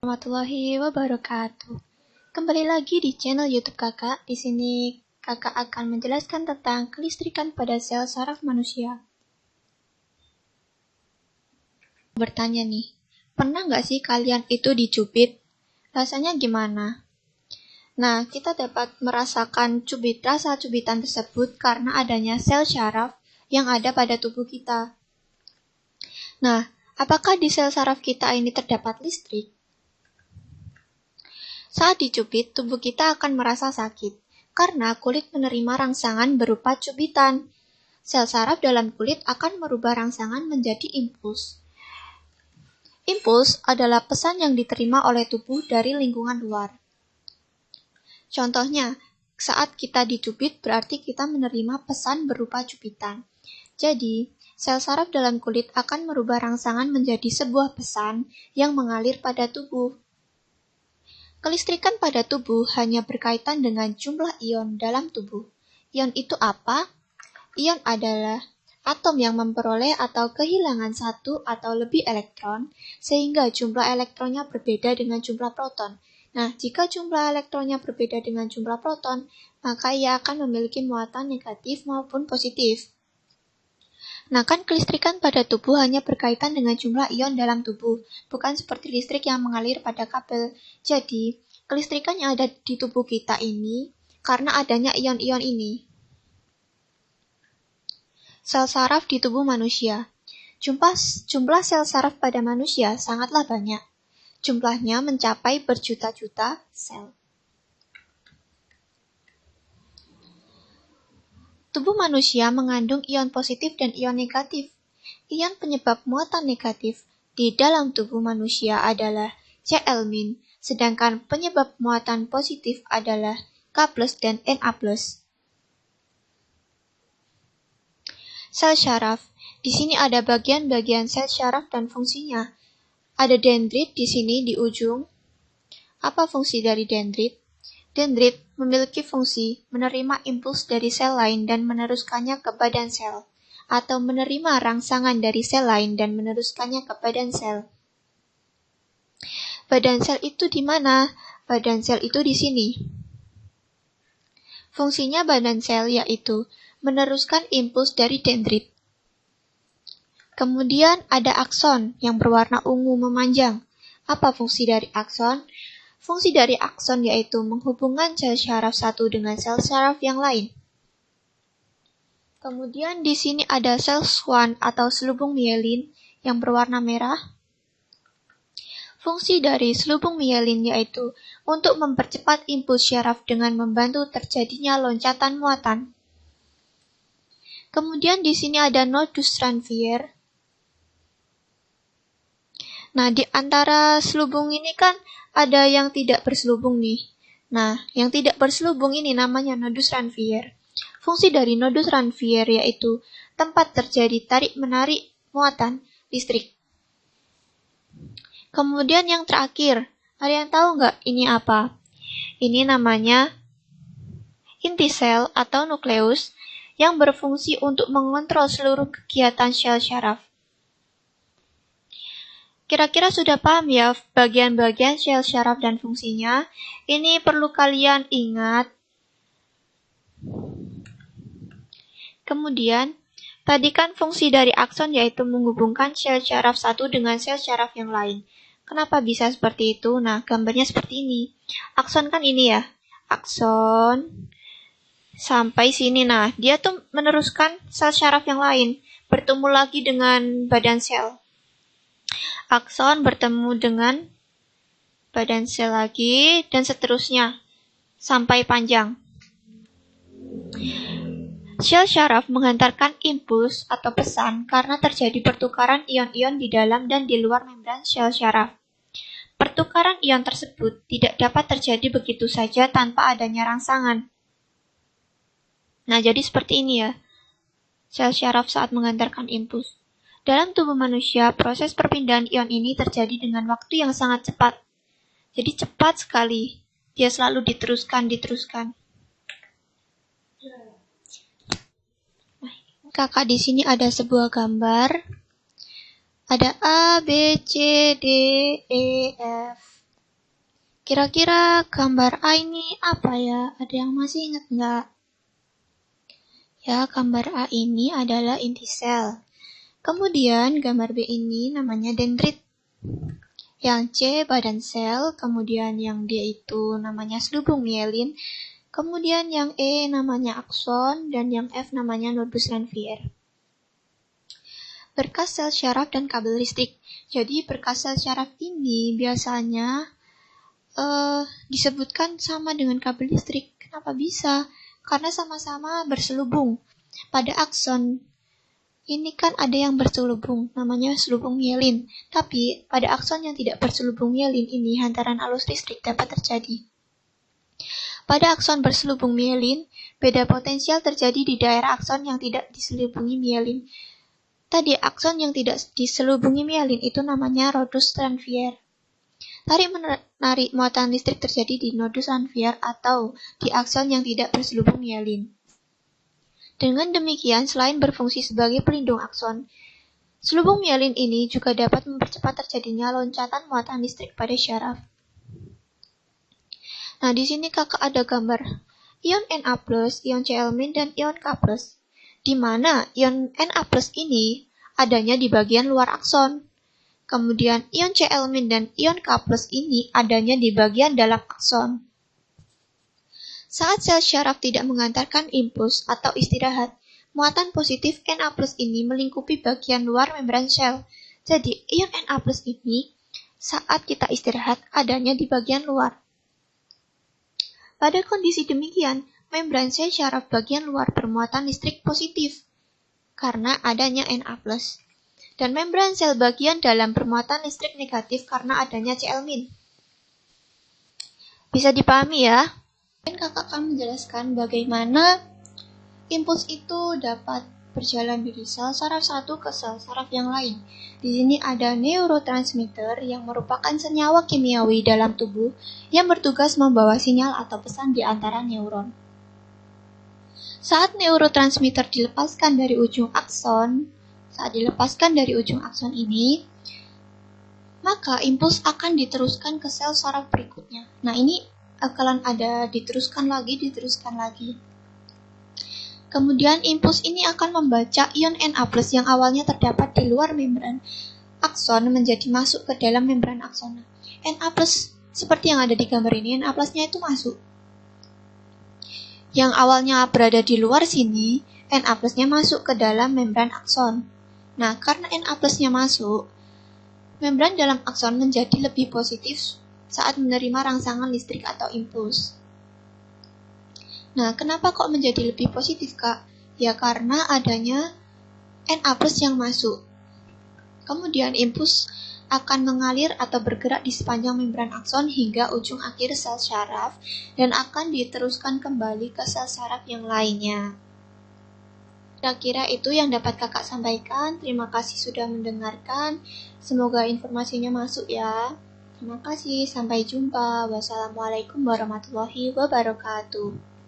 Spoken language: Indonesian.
Warahmatullahi wabarakatuh. Kembali lagi di channel YouTube Kakak. Di sini Kakak akan menjelaskan tentang kelistrikan pada sel saraf manusia. Bertanya nih, pernah nggak sih kalian itu dicubit? Rasanya gimana? Nah, kita dapat merasakan rasa cubitan tersebut karena adanya sel saraf yang ada pada tubuh kita. Nah, apakah di sel saraf kita ini terdapat listrik? Saat dicubit, tubuh kita akan merasa sakit, karena kulit menerima rangsangan berupa cubitan. Sel saraf dalam kulit akan merubah rangsangan menjadi impuls. Impuls adalah pesan yang diterima oleh tubuh dari lingkungan luar. Contohnya, saat kita dicubit berarti kita menerima pesan berupa cubitan. Jadi, sel saraf dalam kulit akan merubah rangsangan menjadi sebuah pesan yang mengalir pada tubuh. Kelistrikan pada tubuh hanya berkaitan dengan jumlah ion dalam tubuh. Ion itu apa? Ion adalah atom yang memperoleh atau kehilangan satu atau lebih elektron, sehingga jumlah elektronnya berbeda dengan jumlah proton. Nah, jika jumlah elektronnya berbeda dengan jumlah proton, maka ia akan memiliki muatan negatif maupun positif. Nah, kan kelistrikan pada tubuh hanya berkaitan dengan jumlah ion dalam tubuh, bukan seperti listrik yang mengalir pada kabel. Jadi, kelistrikan yang ada di tubuh kita ini karena adanya ion-ion ini. Sel saraf di tubuh manusia. Jumlah sel saraf pada manusia sangatlah banyak. Jumlahnya mencapai berjuta-juta sel. Tubuh manusia mengandung ion positif dan ion negatif. Ion penyebab muatan negatif di dalam tubuh manusia adalah Cl-, sedangkan penyebab muatan positif adalah K+ dan Na+. Sel saraf. Di sini ada bagian-bagian sel saraf dan fungsinya. Ada dendrit di sini di ujung. Apa fungsi dari dendrit? Dendrit memiliki fungsi menerima impuls dari sel lain dan meneruskannya ke badan sel, atau menerima rangsangan dari sel lain dan meneruskannya ke badan sel. Badan sel itu di mana? Badan sel itu di sini. Fungsinya badan sel yaitu meneruskan impuls dari dendrit. Kemudian ada akson yang berwarna ungu memanjang. Apa fungsi dari akson? Fungsi dari akson yaitu menghubungkan sel saraf satu dengan sel saraf yang lain. Kemudian di sini ada sel Schwann atau selubung mielin yang berwarna merah. Fungsi dari selubung mielin yaitu untuk mempercepat impuls saraf dengan membantu terjadinya loncatan muatan. Kemudian di sini ada nodus Ranvier. Nah, di antara selubung ini kan ada yang tidak berselubung nih. Nah, yang tidak berselubung ini namanya nodus Ranvier. Fungsi dari nodus Ranvier yaitu tempat terjadi tarik-menarik muatan listrik. Kemudian yang terakhir, ada yang tahu nggak ini apa? Ini namanya inti sel atau nukleus yang berfungsi untuk mengontrol seluruh kegiatan sel saraf. Kira-kira sudah paham ya bagian-bagian sel saraf dan fungsinya? Ini perlu kalian ingat. Kemudian, tadi kan fungsi dari akson yaitu menghubungkan sel saraf satu dengan sel saraf yang lain. Kenapa bisa seperti itu? Nah, gambarnya seperti ini. Akson kan ini ya. Akson sampai sini. Nah, dia tuh meneruskan sel saraf yang lain. Bertemu lagi dengan badan sel. Akson bertemu dengan badan sel lagi, dan seterusnya, sampai panjang. Sel saraf menghantarkan impuls atau pesan karena terjadi pertukaran ion-ion di dalam dan di luar membran sel saraf. Pertukaran ion tersebut tidak dapat terjadi begitu saja tanpa adanya rangsangan. Nah, jadi seperti ini ya, sel saraf saat menghantarkan impuls. Dalam tubuh manusia, proses perpindahan ion ini terjadi dengan waktu yang sangat cepat. Jadi cepat sekali. Dia selalu diteruskan. Kakak di sini ada sebuah gambar. Ada A, B, C, D, E, F. Kira-kira gambar A ini apa ya? Ada yang masih ingat nggak? Ya, gambar A ini adalah inti sel. Kemudian gambar B ini namanya dendrit. Yang C badan sel, kemudian yang D itu namanya selubung mielin, kemudian yang E namanya akson, dan yang F namanya nodus Ranvier. Berkas sel syaraf dan kabel listrik. Jadi berkas sel syaraf ini biasanya disebutkan sama dengan kabel listrik. Kenapa bisa? Karena sama-sama berselubung. Pada akson ini kan ada yang berselubung, namanya selubung mielin. Tapi pada akson yang tidak berselubung mielin ini hantaran arus listrik dapat terjadi. Pada akson berselubung mielin, beda potensial terjadi di daerah akson yang tidak diselubungi mielin. Tadi akson yang tidak diselubungi mielin itu namanya nodus Ranvier. Tarik-menarik muatan listrik terjadi di nodus Ranvier atau di akson yang tidak berselubung mielin. Dengan demikian, selain berfungsi sebagai pelindung akson, selubung mielin ini juga dapat mempercepat terjadinya loncatan muatan listrik pada syaraf. Nah, di sini kakak ada gambar ion Na+, ion Cl- dan ion K+, di mana ion Na+ ini adanya di bagian luar akson. Kemudian ion Cl- dan ion K+ ini adanya di bagian dalam akson. Saat sel syaraf tidak mengantarkan impuls atau istirahat, muatan positif Na+ ini melingkupi bagian luar membran sel. Jadi, ion Na+ ini saat kita istirahat adanya di bagian luar. Pada kondisi demikian, membran sel syaraf bagian luar bermuatan listrik positif karena adanya Na+. Dan membran sel bagian dalam bermuatan listrik negatif karena adanya Cl-. Bisa dipahami ya? Kakak akan menjelaskan bagaimana impuls itu dapat berjalan dari sel saraf satu ke sel saraf yang lain. Di sini ada neurotransmitter yang merupakan senyawa kimiawi dalam tubuh yang bertugas membawa sinyal atau pesan di antara neuron. Saat neurotransmitter dilepaskan dari ujung akson, ini, maka impuls akan diteruskan ke sel saraf berikutnya. Nah, ini bakalan ada diteruskan lagi. Kemudian impuls ini akan membaca ion Na+ yang awalnya terdapat di luar membran akson menjadi masuk ke dalam membran akson. Na+ seperti yang ada di gambar ini, Na+-nya itu masuk. Yang awalnya berada di luar sini, Na+-nya masuk ke dalam membran akson. Nah, karena Na+-nya masuk, membran dalam akson menjadi lebih positif saat menerima rangsangan listrik atau impuls. Nah, kenapa kok menjadi lebih positif, Kak? Ya karena adanya Na+ yang masuk. Kemudian impuls akan mengalir atau bergerak di sepanjang membran akson hingga ujung akhir sel syaraf dan akan diteruskan kembali ke sel syaraf yang lainnya. Kira-kira itu yang dapat kakak sampaikan. Terima kasih sudah mendengarkan. Semoga informasinya masuk ya. Terima kasih, sampai jumpa. Wassalamualaikum warahmatullahi wabarakatuh.